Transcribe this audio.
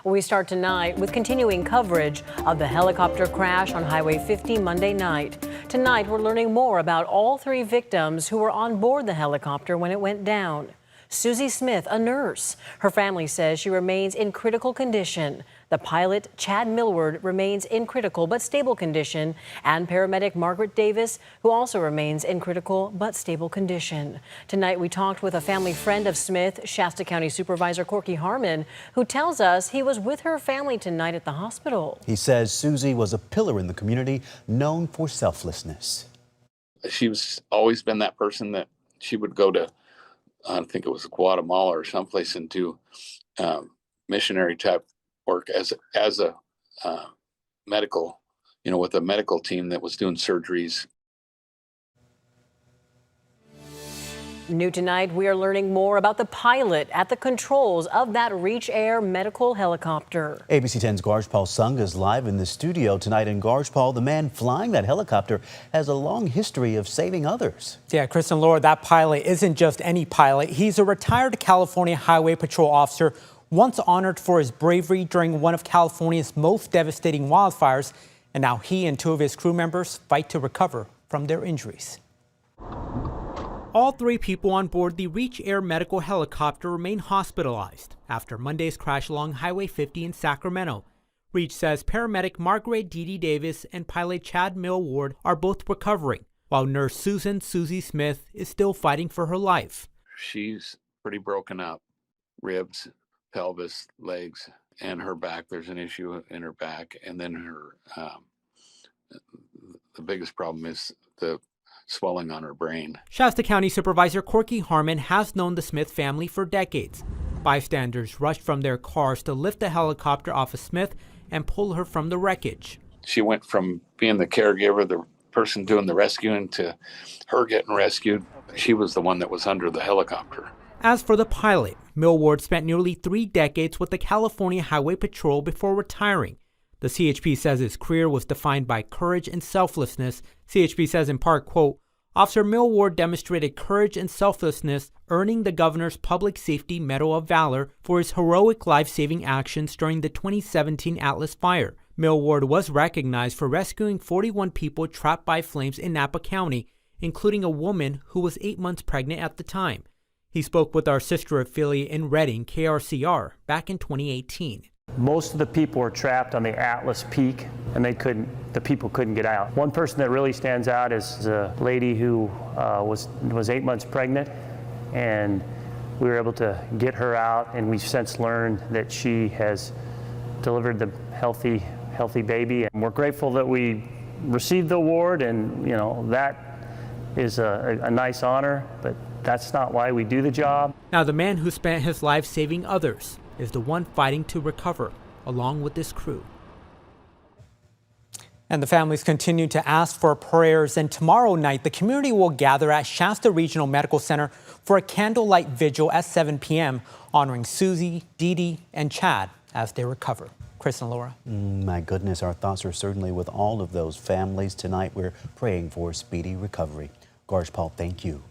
We start tonight with continuing coverage of the helicopter crash on Highway 50 Monday night. Tonight, we're learning more about all three victims who were on board the helicopter when it went down. Suzie Smith, a nurse. Her family says she remains in critical condition. The pilot, Chad Millward, remains in critical but stable condition, and paramedic Margaret Davis, who also remains in critical but stable condition. Tonight, we talked with a family friend of Smith, Shasta County Supervisor Corky Harmon, who tells us he was with her family tonight at the hospital. He says Suzie was a pillar in the community, known for selflessness. She's always been that person that she would go to, I think it was Guatemala or someplace, and do missionary type work as a medical, with a medical team that was doing surgeries. New tonight, we are learning more about the pilot at the controls of that Reach Air medical helicopter. ABC 10's Garjpal Sung is live in the studio tonight. In Garjpal, the man flying that helicopter has a long history of saving others. Yeah, Chris and Laura, that pilot isn't just any pilot. He's a retired California Highway Patrol officer, once honored for his bravery during one of California's most devastating wildfires. And now he and two of his crew members fight to recover from their injuries. All three people on board the Reach Air medical helicopter remain hospitalized after Monday's crash along Highway 50 in Sacramento. Reach says paramedic Margaret Dede Davis and pilot Chad Millward are both recovering, while nurse Suzie Smith is still fighting for her life. She's pretty broken up, ribs, pelvis, legs, and her back. There's an issue in her back, and then her the biggest problem is the swelling on her brain. Shasta County Supervisor Corky Harmon has known the Smith family for decades. Bystanders rushed from their cars to lift the helicopter off of Smith and pull her from the wreckage. She went from being the caregiver, the person doing the rescuing, to her getting rescued. She was the one that was under the helicopter. As for the pilot, Millward spent nearly 3 decades with the California Highway Patrol before retiring. The CHP says his career was defined by courage and selflessness. CHP says in part, quote, Officer Millward demonstrated courage and selflessness, earning the governor's Public Safety Medal of Valor for his heroic life-saving actions during the 2017 Atlas fire. Millward was recognized for rescuing 41 people trapped by flames in Napa County, including a woman who was 8 months pregnant at the time. He spoke with our sister affiliate in Redding, KRCR, back in 2018. Most of the people were trapped on the Atlas Peak, and the people couldn't get out. One person that really stands out is a lady who was 8 months pregnant, and we were able to get her out, and we've since learned that she has delivered the healthy baby. And we're grateful that we received the award, and that is a nice honor, but that's not why we do the job. Now, the man who spent his life saving others is the one fighting to recover, along with his crew. And the families continue to ask for prayers, and tomorrow night the community will gather at Shasta Regional Medical Center for a candlelight vigil at 7 p.m. honoring Suzie, Dede, and Chad as they recover. Chris and Laura. My goodness, our thoughts are certainly with all of those families tonight. We're praying for speedy recovery. Garjpal, thank you.